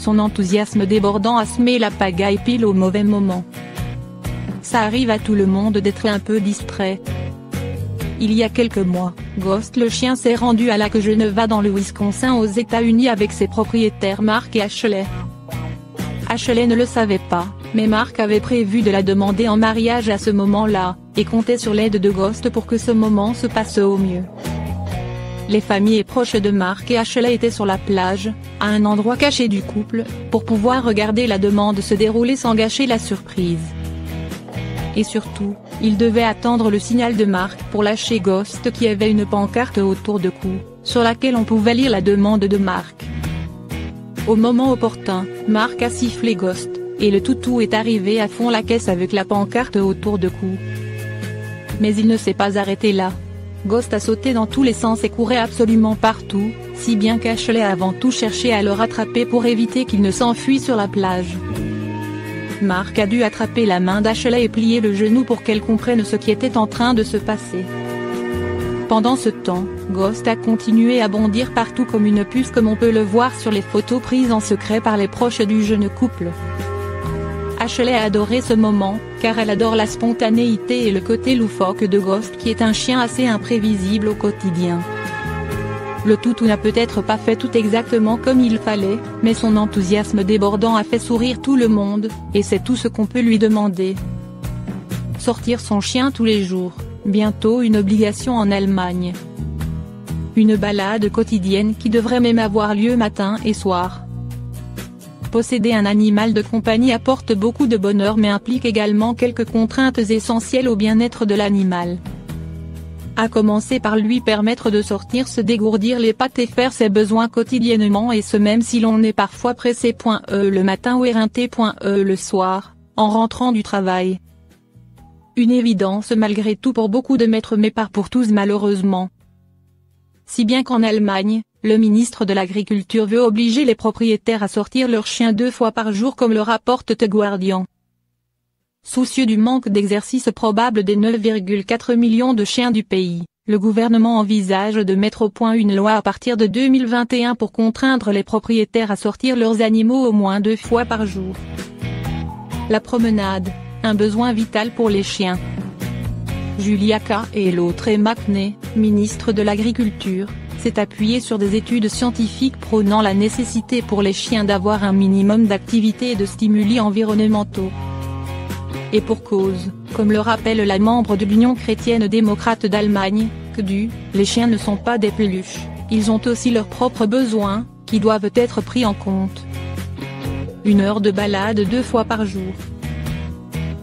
son enthousiasme débordant a semé la pagaille pile au mauvais moment. Ça arrive à tout le monde d'être un peu distrait. Il y a quelques mois, Ghost le chien s'est rendu à Lake Geneva dans le Wisconsin aux États-Unis avec ses propriétaires Mark et Ashley. Ashley ne le savait pas, mais Mark avait prévu de la demander en mariage à ce moment-là, et comptait sur l'aide de Ghost pour que ce moment se passe au mieux. Les familles et proches de Mark et Ashley étaient sur la plage, à un endroit caché du couple, pour pouvoir regarder la demande se dérouler sans gâcher la surprise. Et surtout, ils devaient attendre le signal de Mark pour lâcher Ghost qui avait une pancarte autour du cou, sur laquelle on pouvait lire la demande de Mark. Au moment opportun, Mark a sifflé Ghost, et le toutou est arrivé à fond la caisse avec la pancarte autour du cou. Mais il ne s'est pas arrêté là. Ghost a sauté dans tous les sens et courait absolument partout, si bien qu'Ashley a avant tout cherché à le rattraper pour éviter qu'il ne s'enfuit sur la plage. Mark a dû attraper la main d'Ashley et plier le genou pour qu'elle comprenne ce qui était en train de se passer. Pendant ce temps, Ghost a continué à bondir partout comme une puce comme on peut le voir sur les photos prises en secret par les proches du jeune couple. Ashley a adoré ce moment, car elle adore la spontanéité et le côté loufoque de Ghost qui est un chien assez imprévisible au quotidien. Le toutou n'a peut-être pas fait tout exactement comme il fallait, mais son enthousiasme débordant a fait sourire tout le monde, et c'est tout ce qu'on peut lui demander. Sortir son chien tous les jours, bientôt une obligation en Allemagne. Une balade quotidienne qui devrait même avoir lieu matin et soir. Posséder un animal de compagnie apporte beaucoup de bonheur mais implique également quelques contraintes essentielles au bien-être de l'animal. À commencer par lui permettre de sortir, se dégourdir les pattes et faire ses besoins quotidiennement, et ce même si l'on est parfois pressé le matin ou éreinté le soir, en rentrant du travail. Une évidence malgré tout pour beaucoup de maîtres mais pas pour tous malheureusement. Si bien qu'en Allemagne, le ministre de l'Agriculture veut obliger les propriétaires à sortir leurs chiens 2 fois par jour comme le rapporte The Guardian. Soucieux du manque d'exercice probable des 9,4 millions de chiens du pays, le gouvernement envisage de mettre au point une loi à partir de 2021 pour contraindre les propriétaires à sortir leurs animaux au moins 2 fois par jour. La promenade, un besoin vital pour les chiens. Julia Kaello-Trey McNey, ministre de l'Agriculture, s'est appuyée sur des études scientifiques prônant la nécessité pour les chiens d'avoir un minimum d'activité et de stimuli environnementaux. Et pour cause, comme le rappelle la membre de l'Union chrétienne-démocrate d'Allemagne, CDU, les chiens ne sont pas des peluches, ils ont aussi leurs propres besoins, qui doivent être pris en compte. 1 heure de balade 2 fois par jour.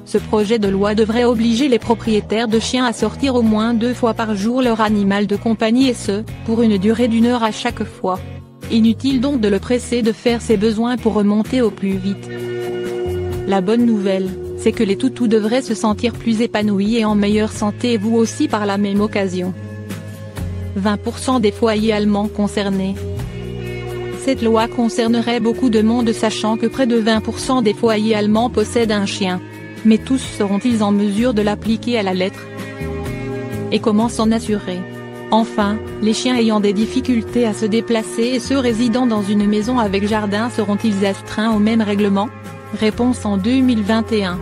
Ce projet de loi devrait obliger les propriétaires de chiens à sortir au moins 2 fois par jour leur animal de compagnie et ce, pour une durée d'1 heure à chaque fois. Inutile donc de le presser de faire ses besoins pour remonter au plus vite. La bonne nouvelle, c'est que les toutous devraient se sentir plus épanouis et en meilleure santé et vous aussi par la même occasion. 20% des foyers allemands concernés. Cette loi concernerait beaucoup de monde sachant que près de 20% des foyers allemands possèdent un chien. Mais tous seront-ils en mesure de l'appliquer à la lettre? Et comment s'en assurer? Enfin, les chiens ayant des difficultés à se déplacer et ceux résidant dans une maison avec jardin seront-ils astreints au même règlement? Réponse en 2021.